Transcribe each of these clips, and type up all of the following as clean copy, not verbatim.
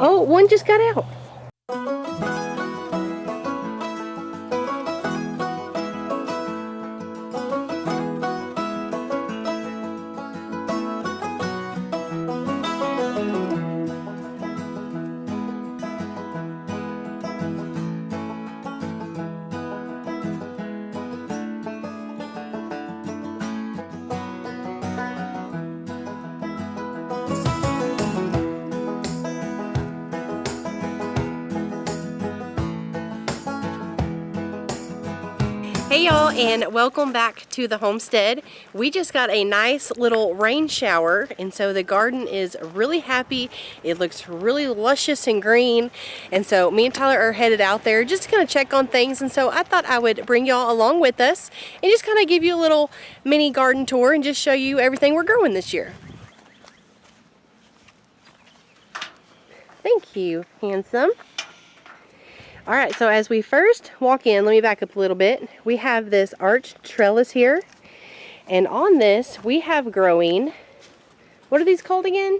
Oh, one just got out. Hey y'all, and welcome back to the homestead. We just got a nice little rain shower, and so the garden is really happy. It looks really luscious and green, and so me and Tyler are headed out there just to kind of check on things. And so I thought I would bring y'all along with us and just kind of give you a little mini garden tour and just show you everything we're growing this year. Thank you, handsome. All right, so as we first walk in, let me back up a little bit. We have this arched trellis here, and on this we have growing, what are these called again?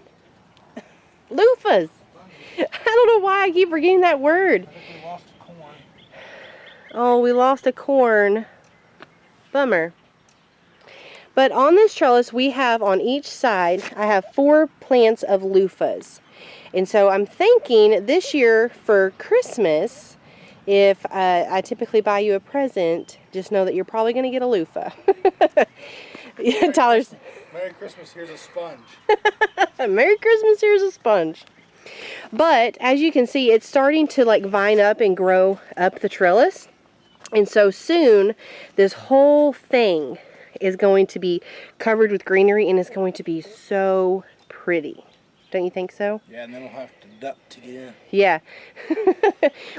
Loofahs. I don't know why I keep forgetting that word. We lost a corn. Oh, we lost a corn. Bummer. But on this trellis we have on each side, I have 4 plants of loofahs. And so I'm thinking this year for Christmas, if I typically buy you a present, just know that you're probably going to get a loofah. Yeah, Tyler's. Merry Christmas, here's a sponge. Merry Christmas, here's a sponge. But as you can see, it's starting to like vine up and grow up the trellis. And so soon, this whole thing is going to be covered with greenery and it's going to be so pretty. Don't you think so? Yeah, and then we'll have to duck to get in. Yeah.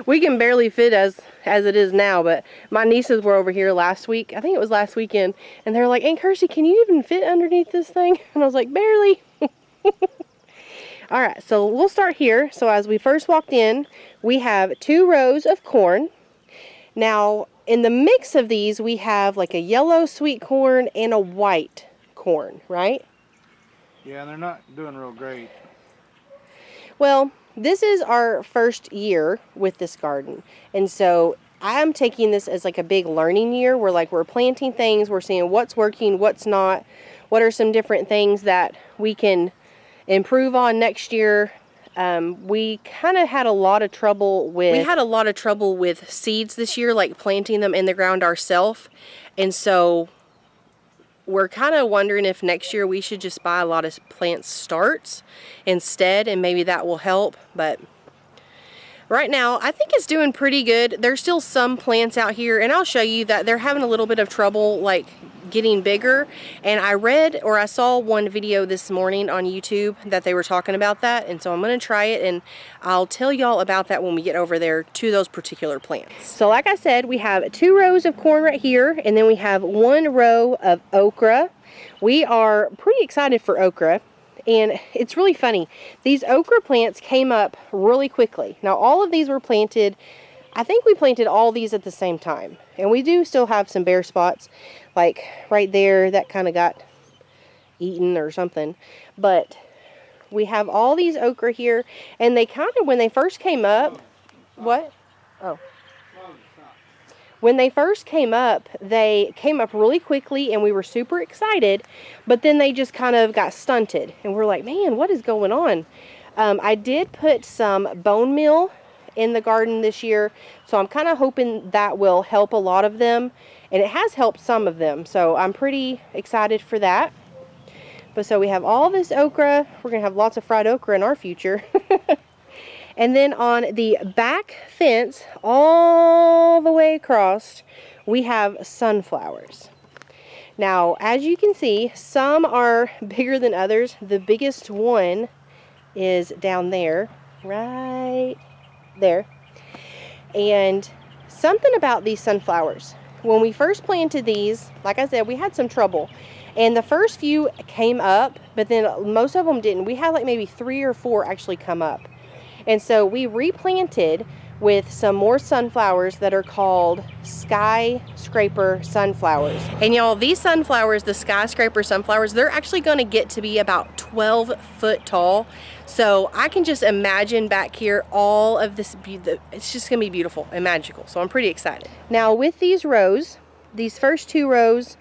We can barely fit as it is now, but my nieces were over here last week. I think it was last weekend, and they're like, "Aunt Kirsti, can you even fit underneath this thing?" And I was like, "Barely." All right, so we'll start here. So as we first walked in, we have 2 rows of corn. Now, in the mix of these, we have like a yellow sweet corn and a white corn, right? Yeah, and they're not doing real great. Well, this is our first year with this garden, and so I'm taking this as like a big learning year where like we're planting things, we're seeing what's working, what's not, what are some different things that we can improve on next year. We kind of had a lot of trouble with seeds this year, like planting them in the ground ourselves, and so we're kind of wondering if next year we should just buy a lot of plant starts instead, and maybe that will help. But right now, I think it's doing pretty good. There's still some plants out here, and I'll show you that they're having a little bit of trouble like getting bigger. And I saw one video this morning on YouTube that they were talking about that, and so I'm going to try it, and I'll tell y'all about that when we get over there to those particular plants. So like I said, we have 2 rows of corn right here, and then we have 1 row of okra. We are pretty excited for okra, and it's really funny. These okra plants came up really quickly. Now all of these were planted, I think we planted all these at the same time, and we do still have some bare spots like right there that kind of got eaten or something, but we have all these okra here, and they kind of, when they first came up, what? Oh. When they first came up, they came up really quickly, and we were super excited, but then they just kind of got stunted, and we're like, man, what is going on? I did put some bone meal in the garden this year, so I'm kind of hoping that will help a lot of them, and it has helped some of them, so I'm pretty excited for that. But so we have all this okra. We're gonna have lots of fried okra in our future. And then on the back fence all the way across, we have sunflowers. Now as you can see, some are bigger than others. The biggest one is down there, right there. And something about these sunflowers, when we first planted these, like I said, we had some trouble, and the first few came up, but then most of them didn't. We had like maybe 3 or 4 actually come up, and so we replanted with some more sunflowers that are called skyscraper sunflowers. And y'all, these sunflowers, the skyscraper sunflowers, they're actually going to get to be about 12 foot tall. So I can just imagine back here all of this, it's just going to be beautiful and magical. So I'm pretty excited. Now with these rows, these first 2 rows,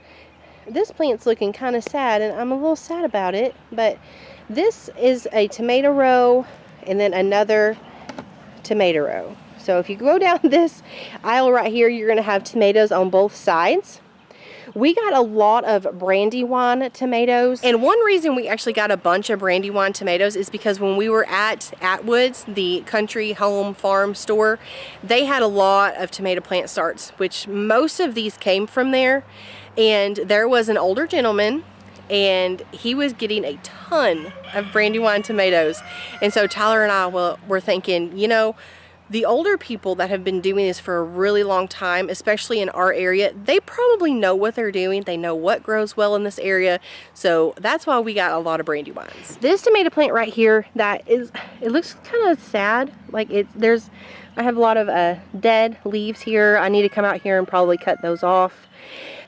this plant's looking kind of sad, and I'm a little sad about it, but this is a tomato row and then another tomato row. So if you go down this aisle right here, you're going to have tomatoes on both sides. We got a lot of Brandywine tomatoes, and one reason we actually got a bunch of Brandywine tomatoes is because when we were at Atwood's, the country home farm store, they had a lot of tomato plant starts, which most of these came from there. And there was an older gentleman, and he was getting a ton of Brandywine tomatoes. And so Tyler and I were thinking, you know, the older people that have been doing this for a really long time, especially in our area, they probably know what they're doing. They know what grows well in this area. So that's why we got a lot of Brandywines. This tomato plant right here, it looks kind of sad. Like I have a lot of dead leaves here. I need to come out here and probably cut those off.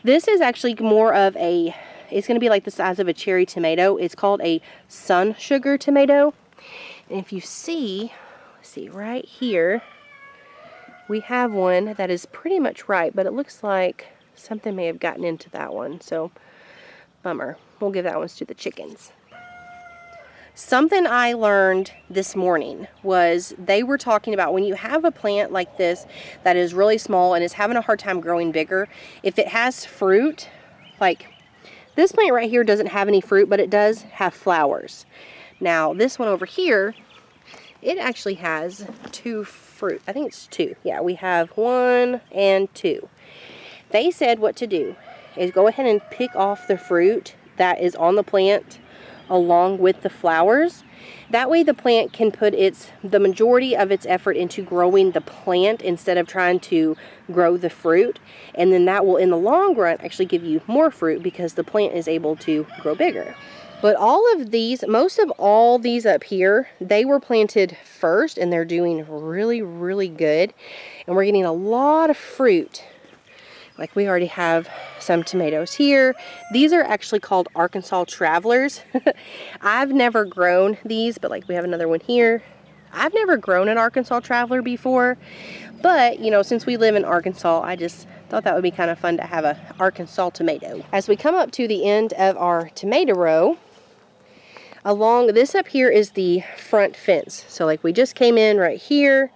This is actually more of it's going to be like the size of a cherry tomato. It's called a sun sugar tomato. And if you see right here, we have one that is pretty much ripe, but it looks like something may have gotten into that one. So, bummer. We'll give that one to the chickens. Something I learned this morning was they were talking about when you have a plant like this that is really small and is having a hard time growing bigger, if it has fruit, like this plant right here doesn't have any fruit, but it does have flowers. Now this one over here, it actually has 2 fruit. I think it's 2. Yeah, we have 1 and 2. They said what to do is go ahead and pick off the fruit that is on the plant along with the flowers. That way the plant can put the majority of its effort into growing the plant instead of trying to grow the fruit. And then that will, in the long run, actually give you more fruit because the plant is able to grow bigger. But all of these, most of all these up here, they were planted first and they're doing really, really good. And we're getting a lot of fruit. Like we already have some tomatoes here. These are actually called Arkansas Travelers. I've never grown these, but like we have another one here. I've never grown an Arkansas Traveler before, but you know, since we live in Arkansas, I just thought that would be kind of fun to have an Arkansas tomato. As we come up to the end of our tomato row, along this up here is the front fence. So like we just came in right here,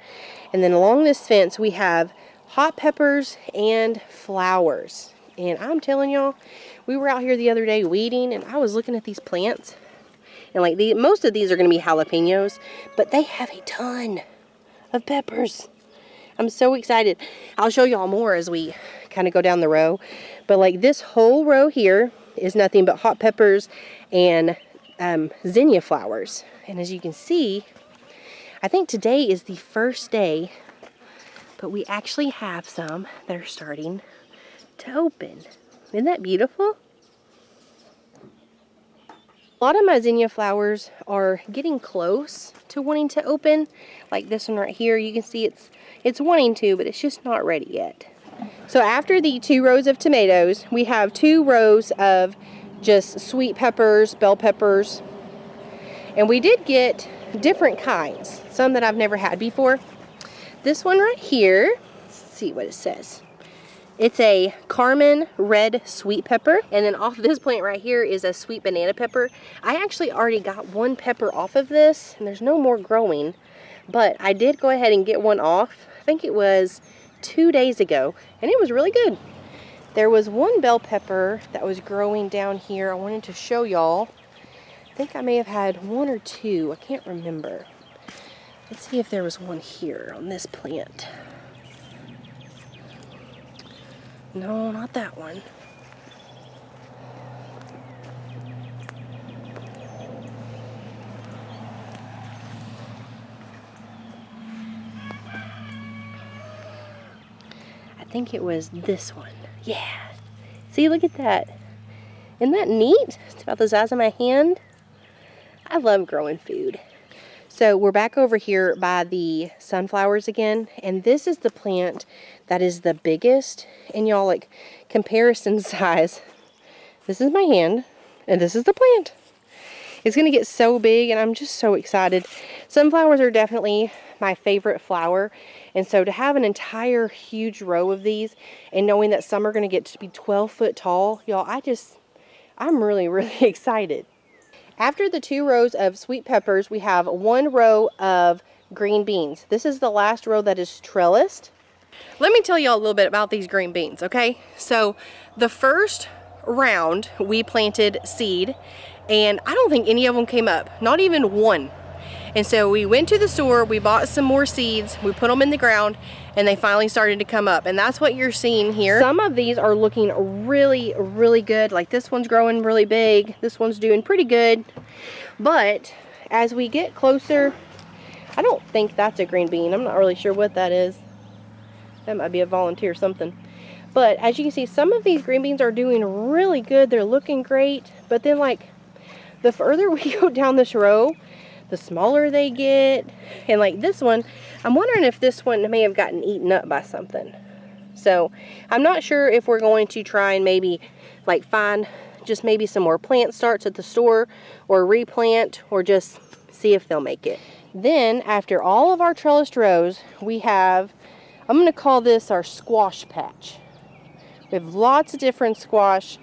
and then along this fence we have hot peppers and flowers. And I'm telling y'all, we were out here the other day weeding, and I was looking at these plants, and like most of these are going to be jalapenos, but they have a ton of peppers. I'm so excited. I'll show y'all more as we kind of go down the row, but like this whole row here is nothing but hot peppers and zinnia flowers. And as you can see, I think today is the first day, but we actually have some that are starting to open. Isn't that beautiful? A lot of my zinnia flowers are getting close to wanting to open. Like this one right here, you can see it's wanting to, but it's just not ready yet. So after the 2 rows of tomatoes, we have 2 rows of just sweet peppers, bell peppers, and we did get different kinds, some that I've never had before. This one right here, let's see what it says. It's a Carmen red sweet pepper, and then off this plant right here is a sweet banana pepper. I actually already got 1 pepper off of this, and there's no more growing, but I did go ahead and get one off. I think it was 2 days ago, and it was really good. There was 1 bell pepper that was growing down here. I wanted to show y'all. I think I may have had 1 or 2. I can't remember. Let's see if there was one here on this plant. No, not that one. I think it was this one. Yeah. See, look at that. Isn't that neat? It's about the size of my hand. I love growing food. So we're back over here by the sunflowers again, and this is the plant that is the biggest. And y'all, like, comparison size, this is my hand, and this is the plant. It's gonna get so big, and I'm just so excited. Sunflowers are definitely my favorite flower, and so to have an entire huge row of these, and knowing that some are gonna get to be 12 foot tall, y'all, I'm really, really excited. After the 2 rows of sweet peppers, we have 1 row of green beans. This is the last row that is trellised. Let me tell y'all a little bit about these green beans, okay? So the first round we planted seed, and I don't think any of them came up, not even one. And so we went to the store, we bought some more seeds, we put them in the ground, and they finally started to come up. And that's what you're seeing here. Some of these are looking really, really good. Like this one's growing really big. This one's doing pretty good. But as we get closer, I don't think that's a green bean. I'm not really sure what that is. That might be a volunteer something. But as you can see, some of these green beans are doing really good. They're looking great. But then, like, the further we go down this row, the smaller they get. And like this one, I'm wondering if this one may have gotten eaten up by something. So I'm not sure if we're going to try and maybe like find just maybe some more plant starts at the store, or replant, or just see if they'll make it. Then after all of our trellised rows, we have, I'm going to call this our squash patch. We have lots of different squash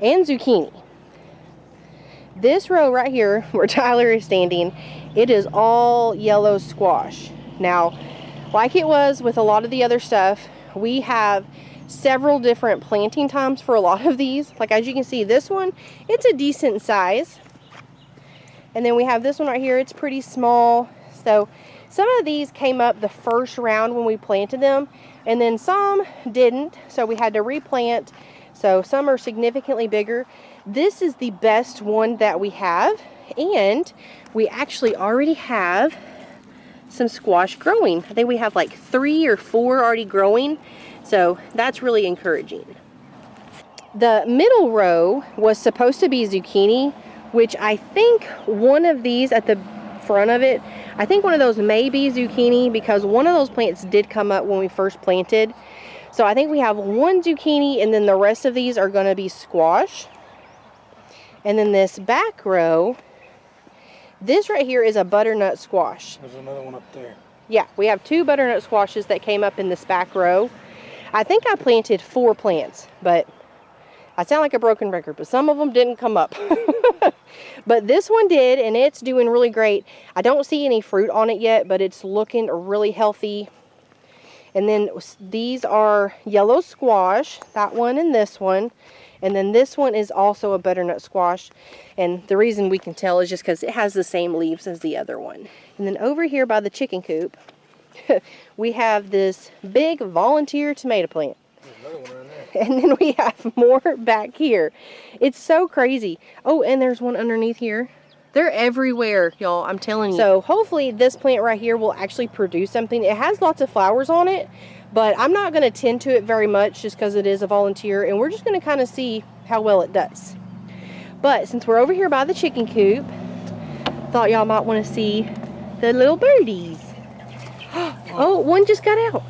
and zucchini. This row right here where Tyler is standing, it is all yellow squash. Now, like it was with a lot of the other stuff, we have several different planting times for a lot of these. Like as you can see, this one, it's a decent size. And then we have this one right here, it's pretty small. So some of these came up the first round when we planted them, and then some didn't, so we had to replant. So some are significantly bigger. This is the best one that we have, and we actually already have some squash growing. I think we have like 3 or 4 already growing, so that's really encouraging. The middle row was supposed to be zucchini, which I think one of these at the front of it, I think one of those may be zucchini, because one of those plants did come up when we first planted. So I think we have 1 zucchini, and then the rest of these are going to be squash. And then this back row, this right here is a butternut squash. There's another one up there. Yeah, we have 2 butternut squashes that came up in this back row. I think I planted 4 plants, but I sound like a broken record, but some of them didn't come up. But this one did, and it's doing really great. I don't see any fruit on it yet, but it's looking really healthy. And then these are yellow squash, that one and this one. And then this one is also a butternut squash. And the reason we can tell is just because it has the same leaves as the other one. And then over here by the chicken coop, we have this big volunteer tomato plant. There's another one right there. And then we have more back here. It's so crazy. Oh, and there's one underneath here. They're everywhere, y'all, I'm telling you. So hopefully this plant right here will actually produce something. It has lots of flowers on it, but I'm not going to tend to it very much just because it is a volunteer, and we're just going to kind of see how well it does. But since we're over here by the chicken coop, thought y'all might want to see the little birdies. Oh, one just got out.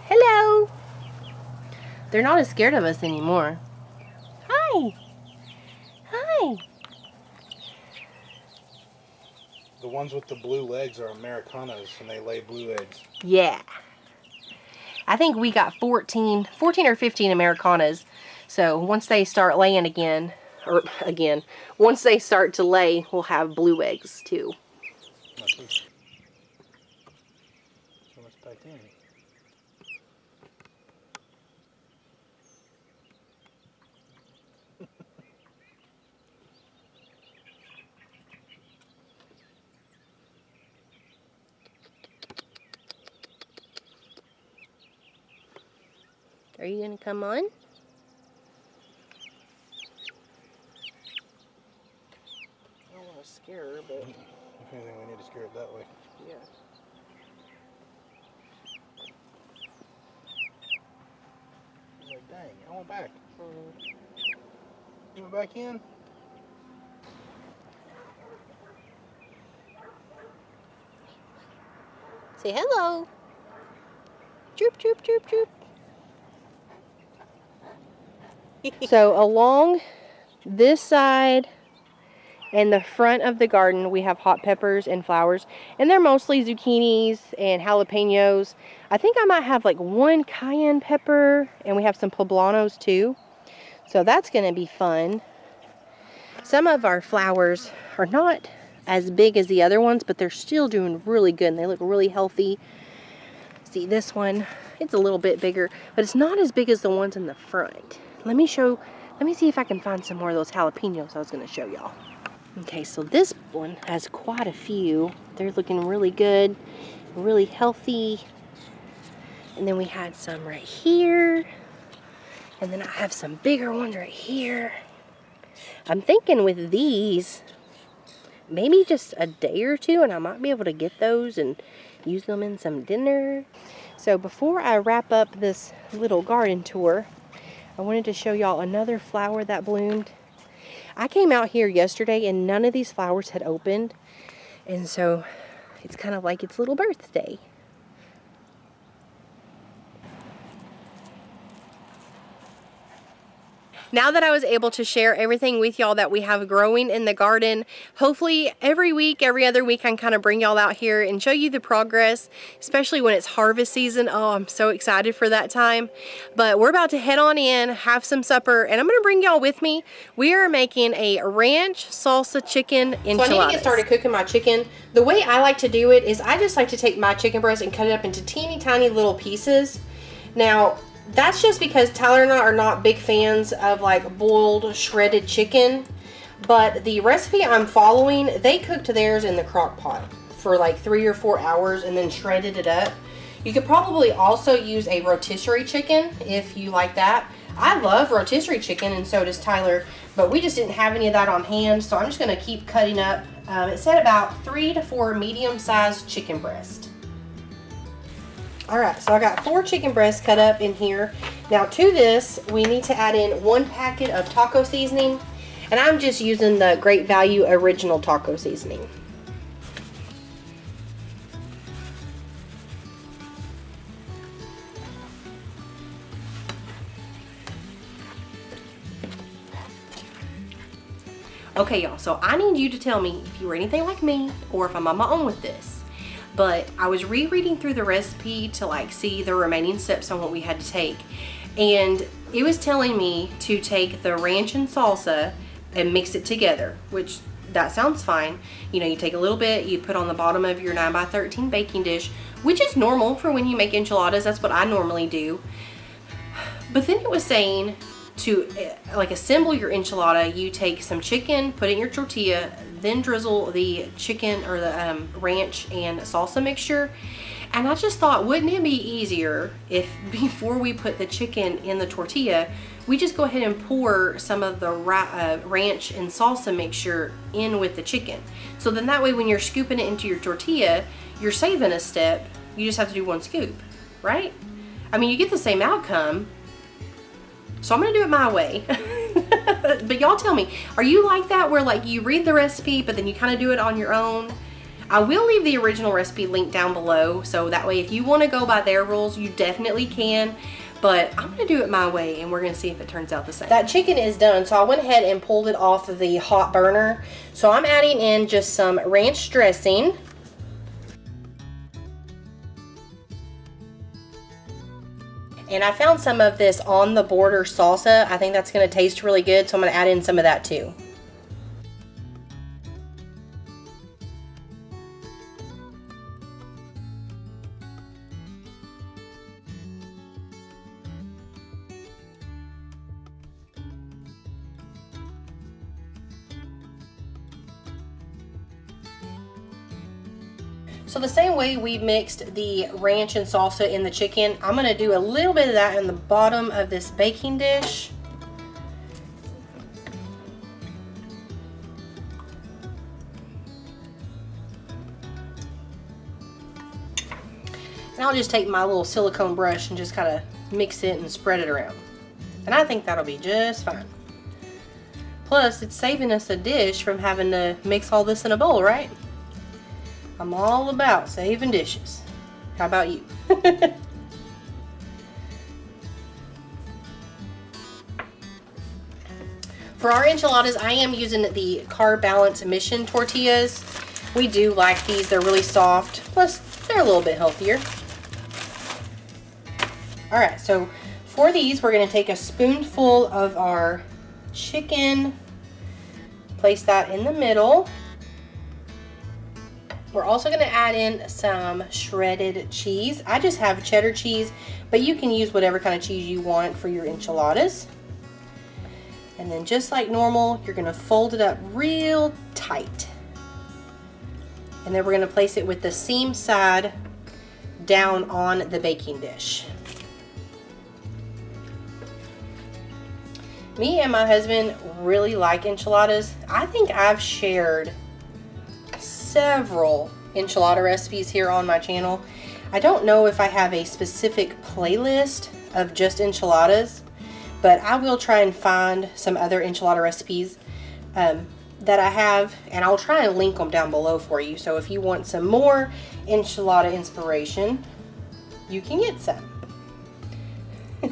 Hello. They're not as scared of us anymore. Hi. Hi. The ones with the blue legs are Americanas, and they lay blue eggs. Yeah. I think we got 14 or 15 Americanas. So once they start laying again, once they start to lay, we'll have blue eggs too. So much back in. Are you gonna come on? I don't want to scare her, but If anything, we need to scare it that way. yeah. Like, dang, I went back. You went back in? Say hello. Droop, droop, droop, droop. So along this side and the front of the garden, we have hot peppers and flowers, and they're mostly zucchinis and jalapenos. I think I might have like one cayenne pepper, and we have some poblanos too. So that's going to be fun. Some of our flowers are not as big as the other ones, but they're still doing really good, and they look really healthy. See this one, it's a little bit bigger, but it's not as big as the ones in the front. Let me see if I can find some more of those jalapenos I was going to show y'all. Okay, so this one has quite a few. They're looking really good, really healthy. And then we had some right here. And then I have some bigger ones right here. I'm thinking with these, maybe just a day or two, and I might be able to get those and use them in some dinner. So before I wrap up this little garden tour, I wanted to show y'all another flower that bloomed. I came out here yesterday and none of these flowers had opened. And so it's kind of like its little birthday. Now that I was able to share everything with y'all that we have growing in the garden, hopefully every week, every other week, I can kind of bring y'all out here and show you the progress, especially when it's harvest season. Oh, I'm so excited for that time. But we're about to head on in, have some supper, and I'm going to bring y'all with me. We are making a ranch salsa chicken enchiladas. So I need to get started cooking my chicken. The way I like to do it is I just like to take my chicken breast and cut it up into teeny tiny little pieces. Now, that's just because Tyler and I are not big fans of like boiled shredded chicken, but the recipe I'm following, they cooked theirs in the crock pot for like 3 or 4 hours and then shredded it up. You could probably also use a rotisserie chicken if you like that. I love rotisserie chicken, and so does Tyler, but we just didn't have any of that on hand, so I'm just going to keep cutting up. It said about 3 to 4 medium-sized chicken breasts. Alright, so I got 4 chicken breasts cut up in here. Now to this, we need to add in 1 packet of taco seasoning. And I'm just using the Great Value Original Taco Seasoning. Okay, y'all, so I need you to tell me if you were anything like me or if I'm on my own with this. But I was rereading through the recipe to like see the remaining steps on what we had to take, and it was telling me to take the ranch and salsa and mix it together, which that sounds fine. You know, you take a little bit, you put on the bottom of your 9x13 baking dish, which is normal for when you make enchiladas. That's what I normally do. But then it was saying to like assemble your enchilada, you take some chicken, put it in your tortilla, then drizzle the chicken or the ranch and salsa mixture. And I just thought, wouldn't it be easier if before we put the chicken in the tortilla, we just go ahead and pour some of the ranch and salsa mixture in with the chicken. So then that way when you're scooping it into your tortilla, you're saving a step. You just have to do 1 scoop, right? I mean, you get the same outcome. So I'm gonna do it my way. But y'all tell me, are you like that where like you read the recipe but then you kind of do it on your own? I will leave the original recipe linked down below, so that way if you want to go by their rules, you definitely can. But I'm gonna do it my way and we're gonna see if it turns out the same. That chicken is done, so I went ahead and pulled it off of the hot burner. So I'm adding in just some ranch dressing. And I found some of this On the Border salsa. I think that's going to taste really good, so I'm going to add in some of that too. So the same way we mixed the ranch and salsa in the chicken, I'm going to do a little bit of that in the bottom of this baking dish. And I'll just take my little silicone brush and just kind of mix it and spread it around. And I think that'll be just fine. Plus, it's saving us a dish from having to mix all this in a bowl, right? I'm all about saving dishes. How about you? For our enchiladas, I am using the Carb Balance Mission tortillas. We do like these. They're really soft. Plus, they're a little bit healthier. All right, so for these, we're going to take a spoonful of our chicken, place that in the middle. We're also going to add in some shredded cheese. I just have cheddar cheese, but you can use whatever kind of cheese you want for your enchiladas. And then just like normal, you're going to fold it up real tight. And then we're going to place it with the seam side down on the baking dish. Me and my husband really like enchiladas. I think I've shared several enchilada recipes here on my channel. I don't know if I have a specific playlist of just enchiladas, but I will try and find some other enchilada recipes that I have, and I'll try and link them down below for you. So if you want some more enchilada inspiration, you can get some.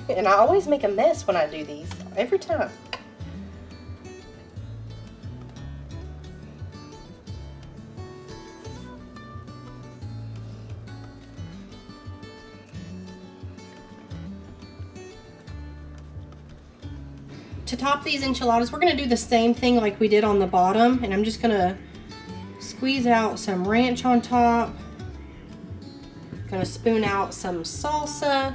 And I always make a mess when I do these, every time. To top these enchiladas, we're going to do the same thing like we did on the bottom, and I'm just going to squeeze out some ranch on top. Going to spoon out some salsa,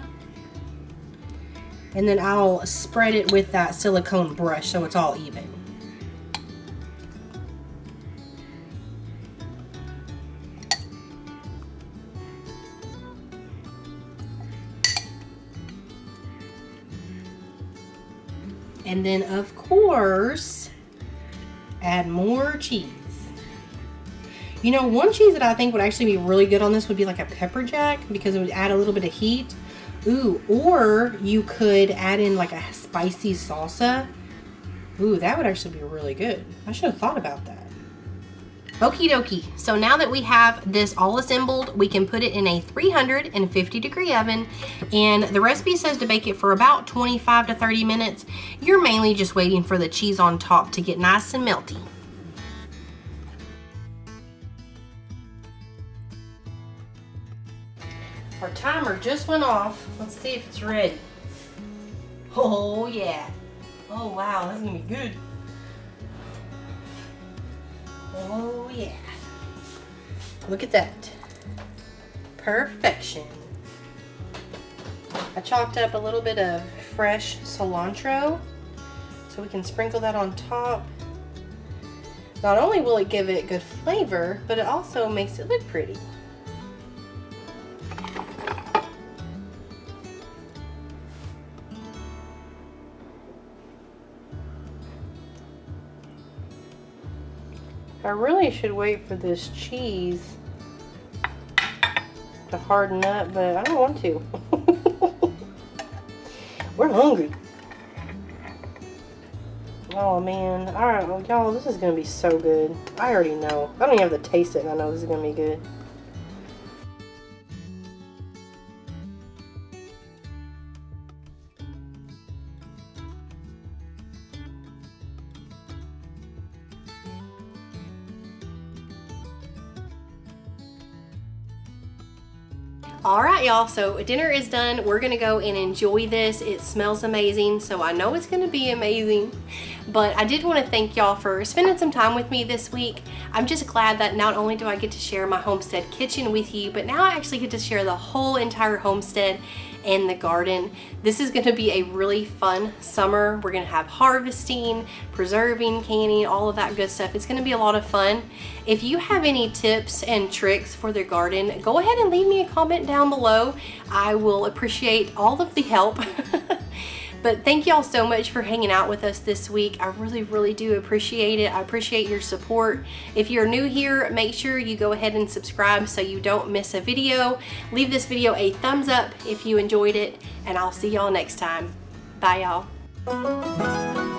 and then I'll spread it with that silicone brush so it's all even. And then, of course, add more cheese. You know, one cheese that I think would actually be really good on this would be like a pepper jack, because it would add a little bit of heat. Ooh, or you could add in like a spicy salsa. Ooh, that would actually be really good. I should have thought about that. Okie dokie. So now that we have this all assembled, we can put it in a 350-degree oven, and the recipe says to bake it for about 25 to 30 minutes. You're mainly just waiting for the cheese on top to get nice and melty. Our timer just went off. Let's see if it's ready. Oh yeah. Oh wow, this is gonna be good. Oh yeah. Look at that. Perfection. I chopped up a little bit of fresh cilantro so we can sprinkle that on top. Not only will it give it good flavor, but it also makes it look pretty. I really should wait for this cheese to harden up, but I don't want to. We're hungry. Oh man. Alright, well, y'all, this is going to be so good. I already know. I don't even have to taste it and I know this is going to be good. All right, y'all, so dinner is done. We're gonna go and enjoy this. It smells amazing, so I know it's gonna be amazing. But I did want to thank y'all for spending some time with me this week. I'm just glad that not only do I get to share my homestead kitchen with you, but now I actually get to share the whole entire homestead and the garden. This is gonna be a really fun summer. We're gonna have harvesting, preserving, canning, all of that good stuff. It's gonna be a lot of fun. If you have any tips and tricks for their garden, go ahead and leave me a comment down below. I will appreciate all of the help. But thank y'all so much for hanging out with us this week. I really, really do appreciate it. I appreciate your support. If you're new here, make sure you go ahead and subscribe so you don't miss a video. Leave this video a thumbs up if you enjoyed it, and I'll see y'all next time. Bye, y'all.